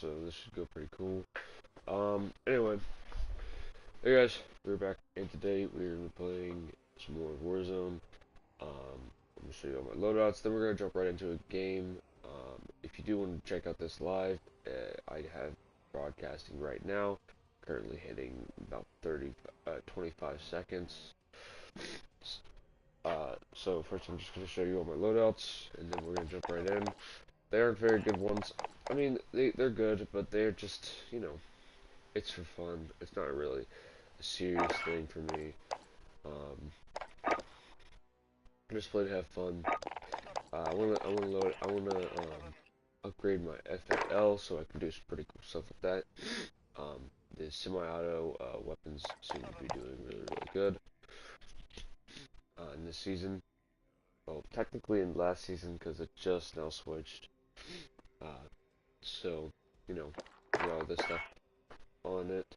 so this should go pretty cool. Anyway, hey guys, we're back, and today we're gonna be playing some more Warzone. I'm gonna show you all my loadouts, then we're gonna jump right into a game. If you do want to check out this live, I have broadcasting right now, currently hitting about 25 seconds. So first I'm just gonna show you all my loadouts, and then we're gonna jump right in. They aren't very good ones. I mean, they're good, but they're just, it's for fun. It's not really a serious thing for me. I just play to have fun. I wanna upgrade my FAL so I can do some pretty cool stuff with that. The semi-auto weapons seem to be doing really, really good in this season. Well, technically in last season because it just now switched. So, got all this stuff on it.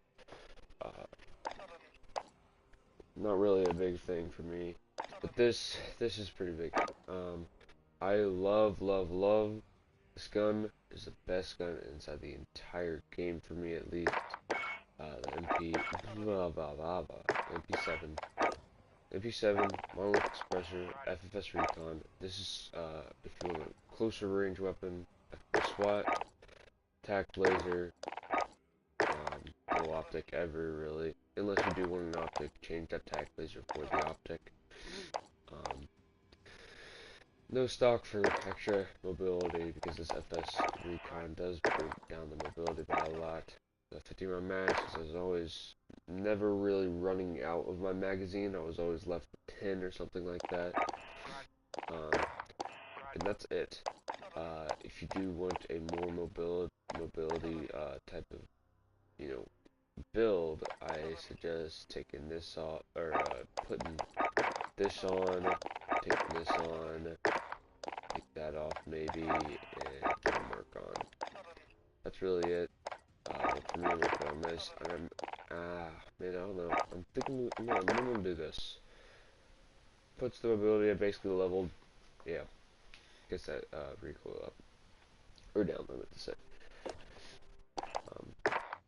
Not really a big thing for me, but this is pretty big. I love this gun. Is the best gun inside the entire game for me, at least. The MP7, MP7 monolithic suppressor, FFS recon. This is if you want a closer range weapon, SWAT, tac laser. No optic ever really, unless you do want an optic. Change that tac laser for the optic. No stock for extra mobility because this FS recon does bring down the mobility by a lot. The 50 round mag, because I was always never really running out of my magazine. I was always left with 10 or something like that. And that's it. If you do want a more mobility type of, build, I suggest taking this off, or putting this on, taking this on, take that off maybe, and put a mark on. That's really it. For me, I'm working on this, and man, I don't know. I'm thinking, no, I'm gonna do this. Puts the mobility at basically leveled, yeah, gets that recoil up, or down, I meant to say.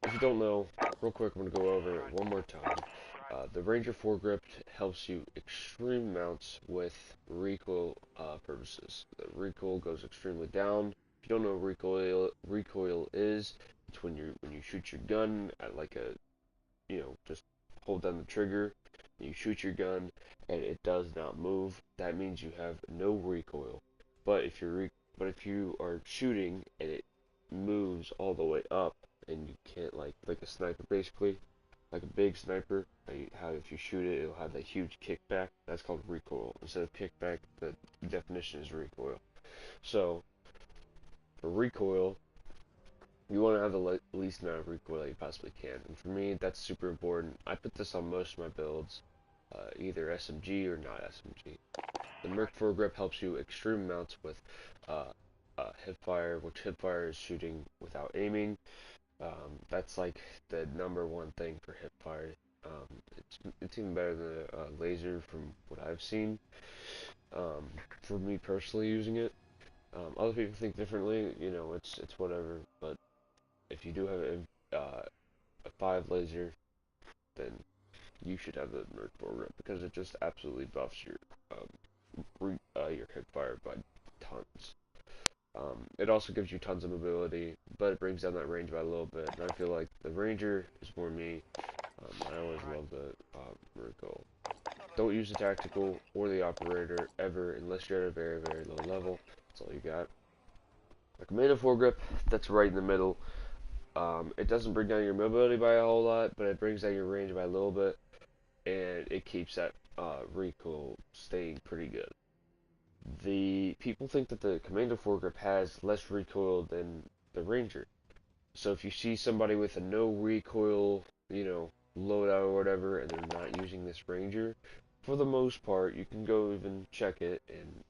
If you don't know, real quick, I'm going to go over it one more time. The Ranger foregrip helps you extreme amounts with recoil purposes. The recoil goes extremely down. If you don't know what recoil is, it's when you shoot your gun at like a, just hold down the trigger, you shoot your gun, and it does not move. That means you have no recoil. But if you are shooting and it moves all the way up, and you can't, like a sniper basically, like a big sniper, how if you shoot it, it'll have that huge kickback. That's called recoil. Instead of kickback, the definition is recoil. So, for recoil, you want to have the least amount of recoil that you possibly can. And for me, that's super important. I put this on most of my builds, either SMG or not SMG. The Merc foregrip helps you extreme amounts with hipfire, which hipfire is shooting without aiming. That's like the #1 thing for hipfire. It's even better than a laser from what I've seen. For me personally using it, other people think differently. It's whatever. But if you do have a 5 laser, then you should have the Merc foregrip because it just absolutely buffs your hipfire by tons. It also gives you tons of mobility, but it brings down that range by a little bit. And I feel like the Ranger is more me. I always love the recoil. Don't use the tactical or the operator ever unless you're at a very, very low level. That's all you got. A commando foregrip, that's right in the middle. It doesn't bring down your mobility by a whole lot, but it brings down your range by a little bit, and it keeps that recoil staying pretty good. The people think that the commando foregrip has less recoil than the Ranger. So if you see somebody with a no recoil, loadout or whatever, and they're not using this Ranger, for the most part, you can go even check it, and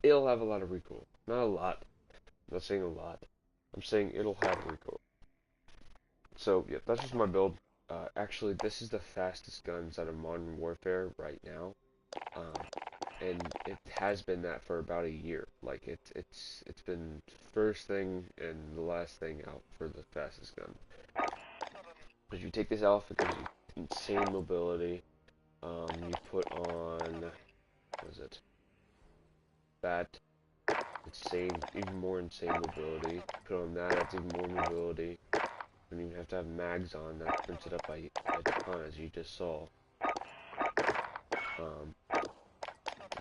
it'll have a lot of recoil. Not a lot. I'm not saying a lot. I'm saying it'll have recoil. So yeah, that's just my build. Actually, this is the fastest gun inside of Modern Warfare right now. and it has been that for about a year. Like it's been first thing and the last thing out for the fastest gun. Because you take this off, it gives you insane mobility. You put on, what is it? That insane, even more insane mobility. Put on that, that's even more mobility. You don't even have to have mags on. That prints it up by a ton, as you just saw.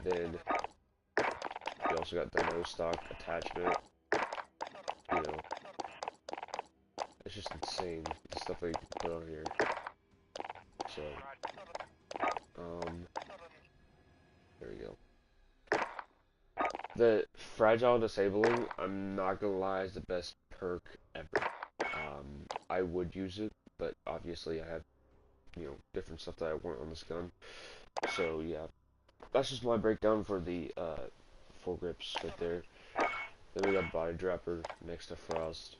Then you also got the no stock attachment. You know, it's just insane the stuff that you can put on here. So, there we go. The fragile disabling, I'm not gonna lie, is the best perk ever. I would use it, but obviously I have, different stuff that I want on this gun. So yeah, that's just my breakdown for the foregrips right there. Then we got body dropper next to frost.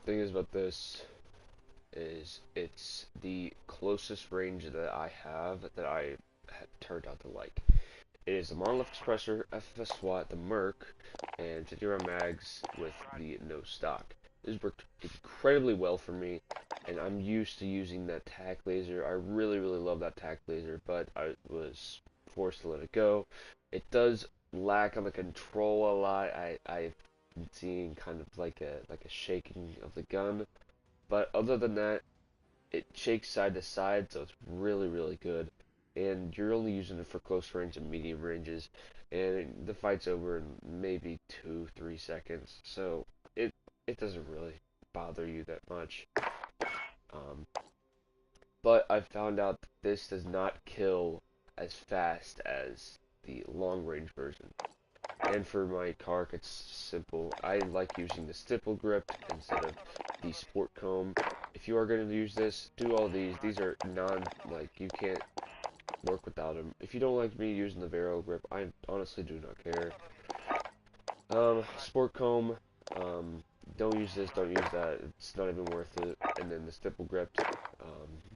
Thing is about this is it's the closest range that I have that I have turned out to like. It is the monolith expressor, FFS SWAT, the Merc, and 50 round mags with the no stock. This worked incredibly well for me, and I'm used to using that tack laser. I really, really love that tack laser, but I was forced to let it go. It does lack on the control a lot. I've been seeing kind of like a shaking of the gun, but other than that, it shakes side to side, so it's really, really good. And you're only using it for close range and medium ranges, and the fight's over in maybe 2-3 seconds, so it doesn't really bother you that much. But I found out that this does not kill as fast as the long range version. And for my Kark, it's simple. I like using the stipple grip instead of the sport comb. If you are going to use this, do all these. These are you can't work without them. If you don't like me using the Vero grip, I honestly do not care. Sport comb, don't use this, don't use that, it's not even worth it. And then the stipple grip,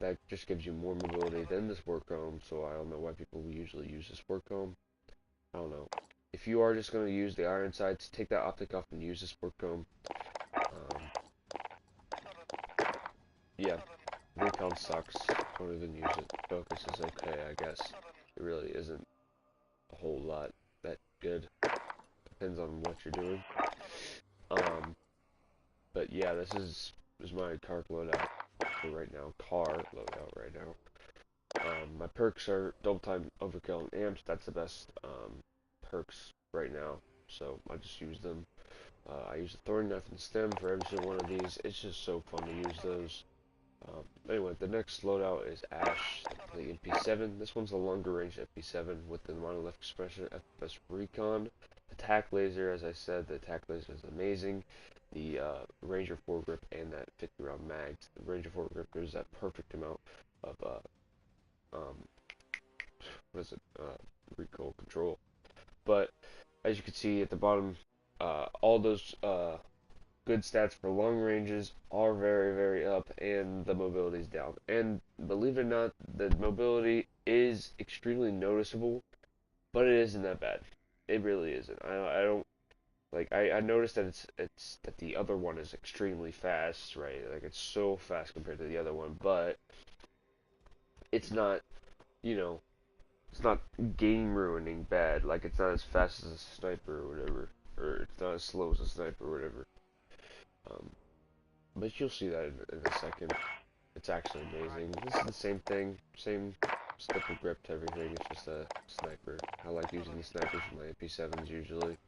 that just gives you more mobility than the sport comb, so I don't know why people usually use the sport comb. I don't know. If you are just going to use the iron sights, take that optic off and use the sport comb. Yeah, recon sucks, don't even use it. Focus is okay, I guess. It really isn't a whole lot that good. Depends on what you're doing. But yeah, this is my Kark loadout for right now. Car loadout right now. My perks are double time overkill and amps. That's the best perks right now, so I just use them. I use the thorn knife and stem for every single one of these. It's just so fun to use those. Anyway, the next loadout is Ash, the MP7. This one's a longer range MP7 with the monolith expression FS Recon. Attack laser, as I said, the attack laser is amazing. The Ranger foregrip and that 50 round mags. The Ranger foregrip gives that perfect amount of recoil control. But as you can see at the bottom, all those good stats for long ranges are very, very up, and the mobility is down. And believe it or not, the mobility is extremely noticeable, but it isn't that bad. It really isn't. I don't like. I noticed that it's that the other one is extremely fast, right? Like it's so fast compared to the other one, but it's not, it's not game ruining bad. Like it's not as fast as a sniper or whatever, or it's not as slow as a sniper or whatever. But you'll see that in a second. It's actually amazing. This is the same thing, same stipple grip to everything. It's just a sniper. I like using the snipers for my MP7s usually.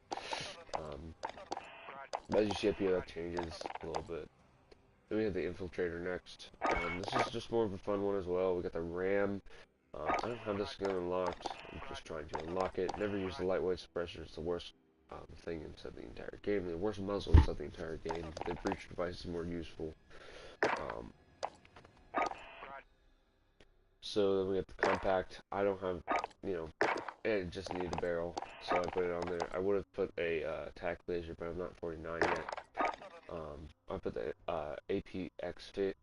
But as you see up here, that changes a little bit. Then we have the infiltrator next. This is just more of a fun one as well. We got the ram. I don't have this gun unlocked. I'm just trying to unlock it. Never use the lightweight suppressor. It's the worst thing inside the entire game. The worst muzzle inside the entire game. The breach device is more useful. So then we have the compact. I don't have, it just needed a barrel, so I put it on there. I would have put a tack laser, but I'm not 49 yet. I put the APX5.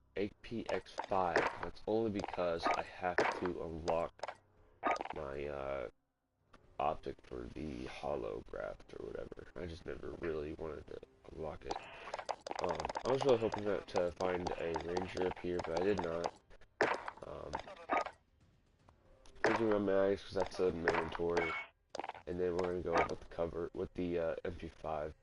That's only because I have to unlock my optic for the holograph or whatever. I just never really wanted to unlock it. I was really hoping to find a ranger up here, but I did not. Taking my mags because that's a mandatory, and then we're gonna go with the cover with the MP5.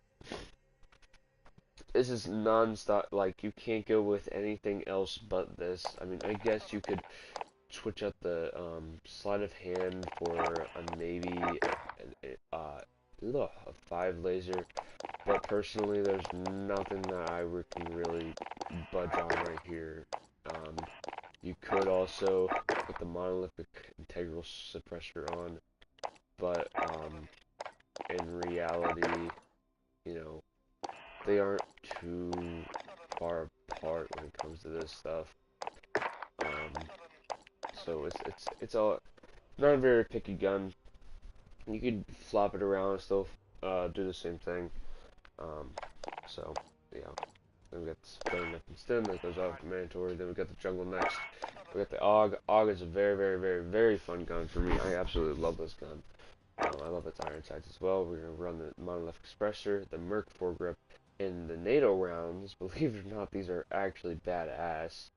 This is non-stop. Like, you can't go with anything else but this. I mean, I guess you could switch up the sleight of hand for a maybe a 5 laser, but personally there's nothing that I can really budge on right here. You could also put the monolithic integral suppressor on, but in reality, you know, they aren't too far apart when it comes to this stuff. So it's all not a very picky gun. You could flop it around and still do the same thing. So yeah, then we got this flame up and stem that goes off mandatory. Then we got the jungle next. We got the AUG. AUG is a very fun gun for me. I absolutely love this gun. I love its iron sights as well. We're gonna run the monolithic expressor, the Merc foregrip, and the NATO rounds. Believe it or not, these are actually badass.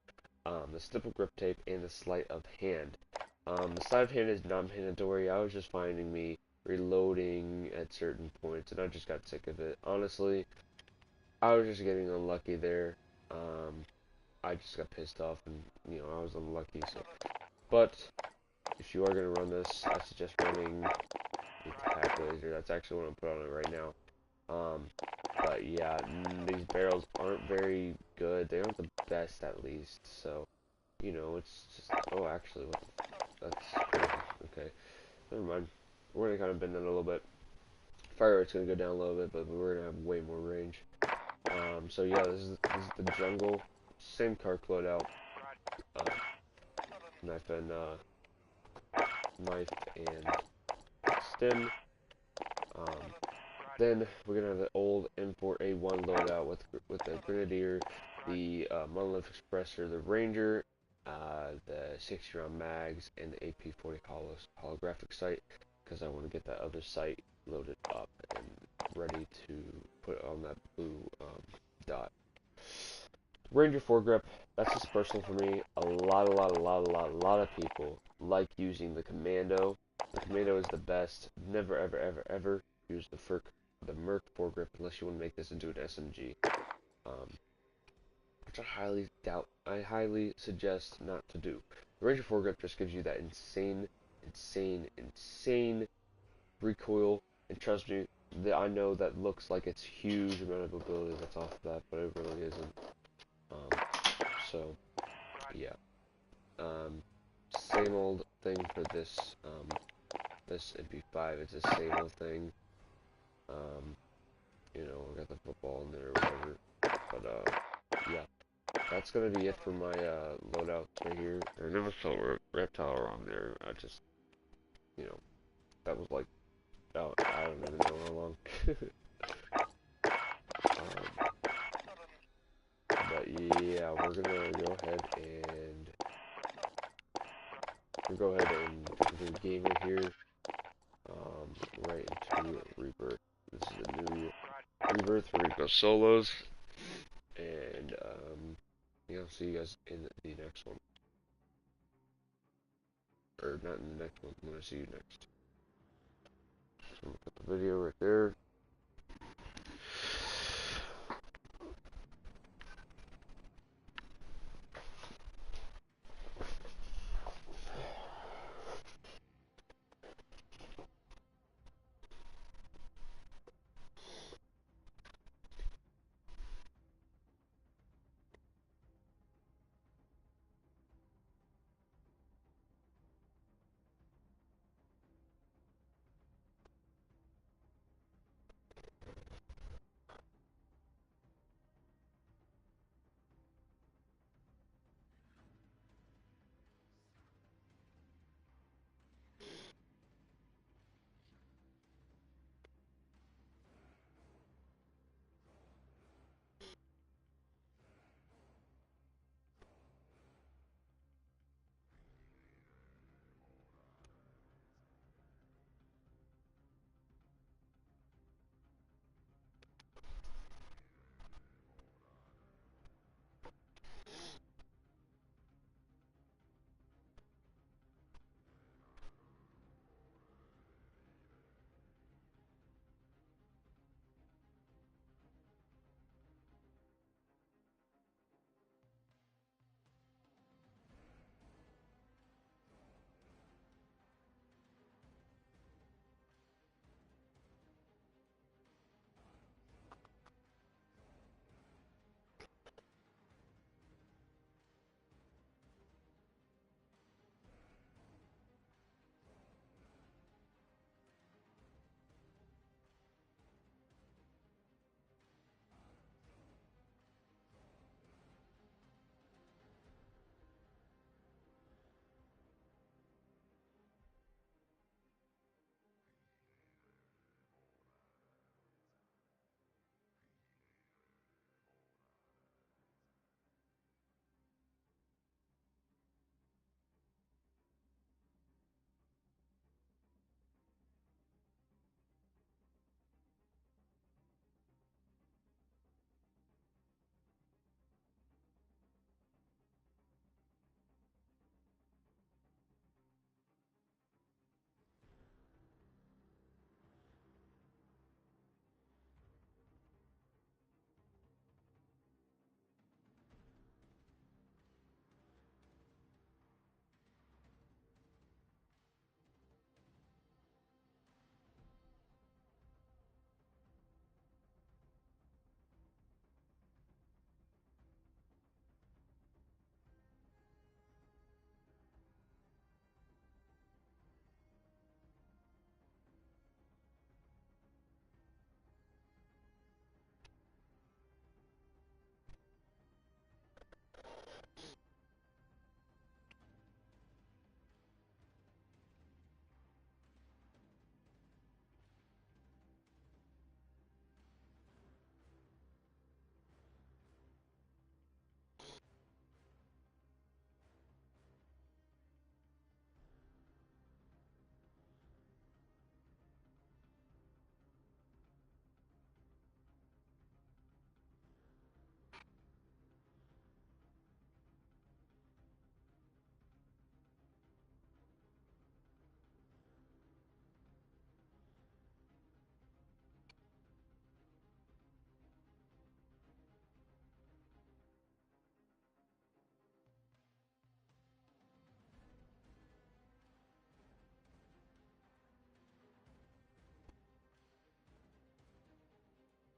The stipple grip tape and the sleight of hand. The sleight of hand is not mandatory. I was just finding me reloading at certain points, and I just got sick of it. Honestly, I was just getting unlucky there. I just got pissed off, and you know, I was unlucky. So, but if you are gonna run this, I suggest running the attack laser. That's actually what I'm putting on it right now. But yeah, these barrels aren't very good. They aren't the best, at least. So, you know, it's just. Oh, actually, that's crazy. Okay, never mind. We're gonna kind of bend it a little bit. Fire rate's gonna go down a little bit, but we're gonna have way more range. So yeah, this is the jungle. Same card loadout. Knife and stem. Then we're gonna have the old import A1 loadout with the grenadier, the monolithic expressor, the ranger, the 60-round mags, and the AP40 holographic sight, because I want to get that other sight loaded up and ready to put on that blue dot. Ranger foregrip, that's just personal for me. A lot of people like using the commando. The commando is the best. Never ever use the Merc foregrip unless you want to make this into an SMG. Which I highly suggest not to do. The Ranger foregrip just gives you that insane recoil, and trust me, I know that looks like it's huge amount of ability that's off of that, but it really isn't. So yeah, same old thing for this this MP5. It's the same old thing. You know, I got the football in there or whatever. But yeah, that's gonna be it for my loadouts right here. I never saw a reptile on there. I just, you know, that was like, oh, I don't even know how long. But yeah, we're gonna go ahead and do the game right here. Right into Rebirth. This is a new Rebirth where we go solos. And yeah, I'll see you guys in the next one. Or not in the next one, I'm gonna see you next. So I'm gonna put the video right there.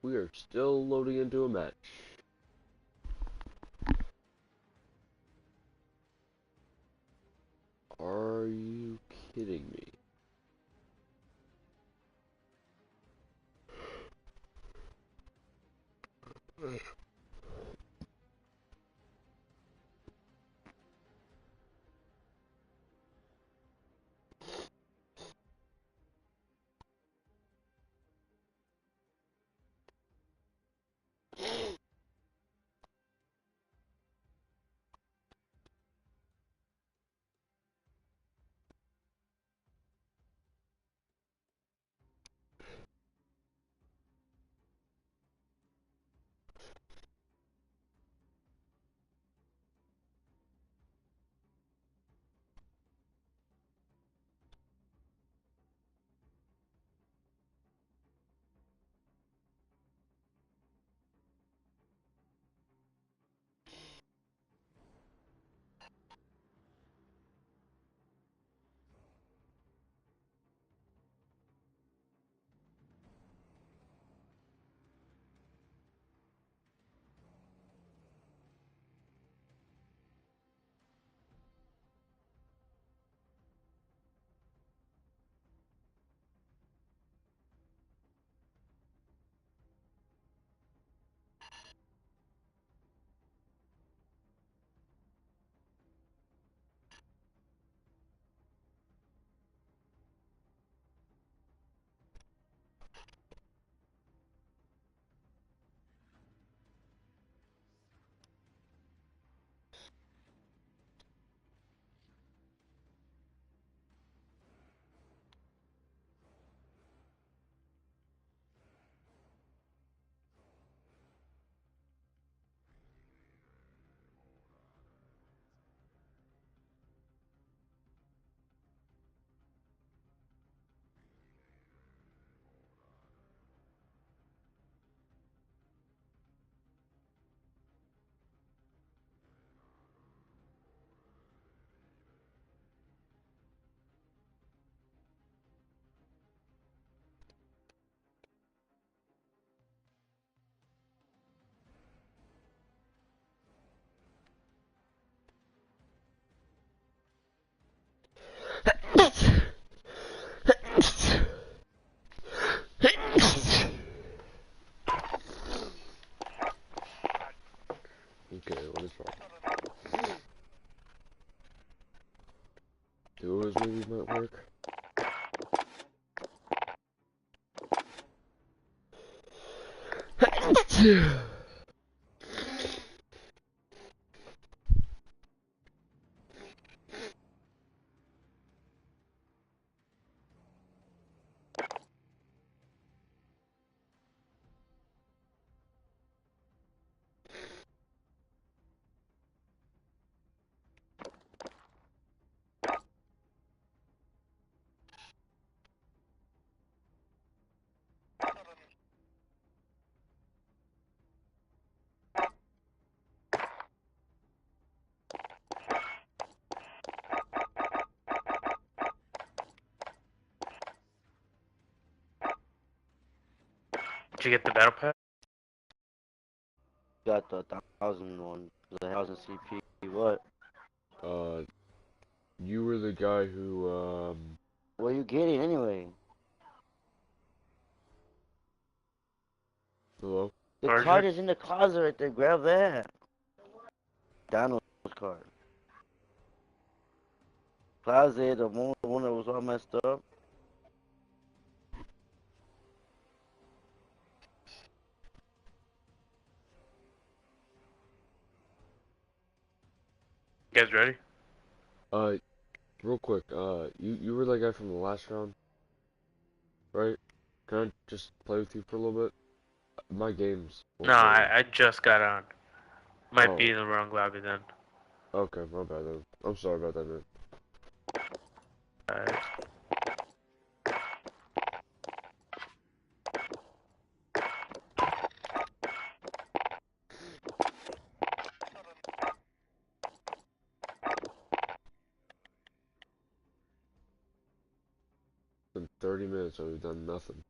We are still loading into a match. Are you kidding me? Okay, what is wrong? Duos maybe might work. Did you get the battle pass? Got the 1,000 the 1,000 CP. What? Uh, you were the guy who, What are you getting anyway? hello? The Charger? card is in the closet right there. Grab that. Donald's card. Closet, the one that was all messed up. You guys ready? Real quick, you were the guy from the last round, right? Can I just play with you for a little bit? My games No, won't load. I just got on. Might be Oh, in the wrong lobby then. okay, my bad then. I'm sorry about that, man. Alright. It's been 30 minutes and we've done nothing.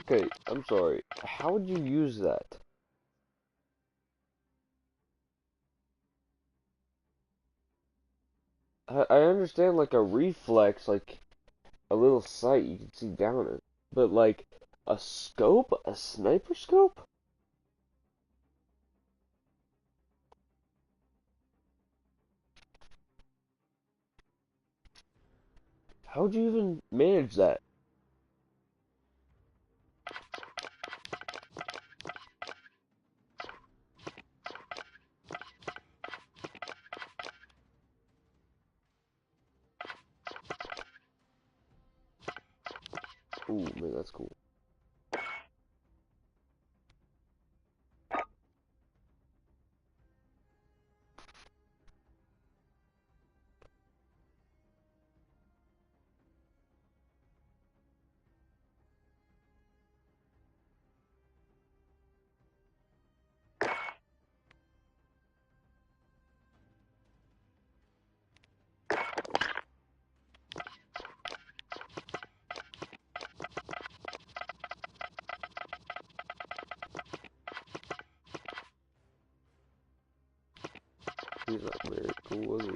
Okay, I'm sorry. How would you use that? I understand like a reflex, like a little sight you can see down it, but like a scope, a sniper scope? How would you even manage that? Ooh, man, that's cool. He's not very cool, was he?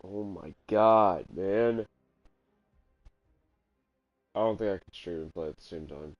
Oh my god, man. I don't think I could stream and play at the same time.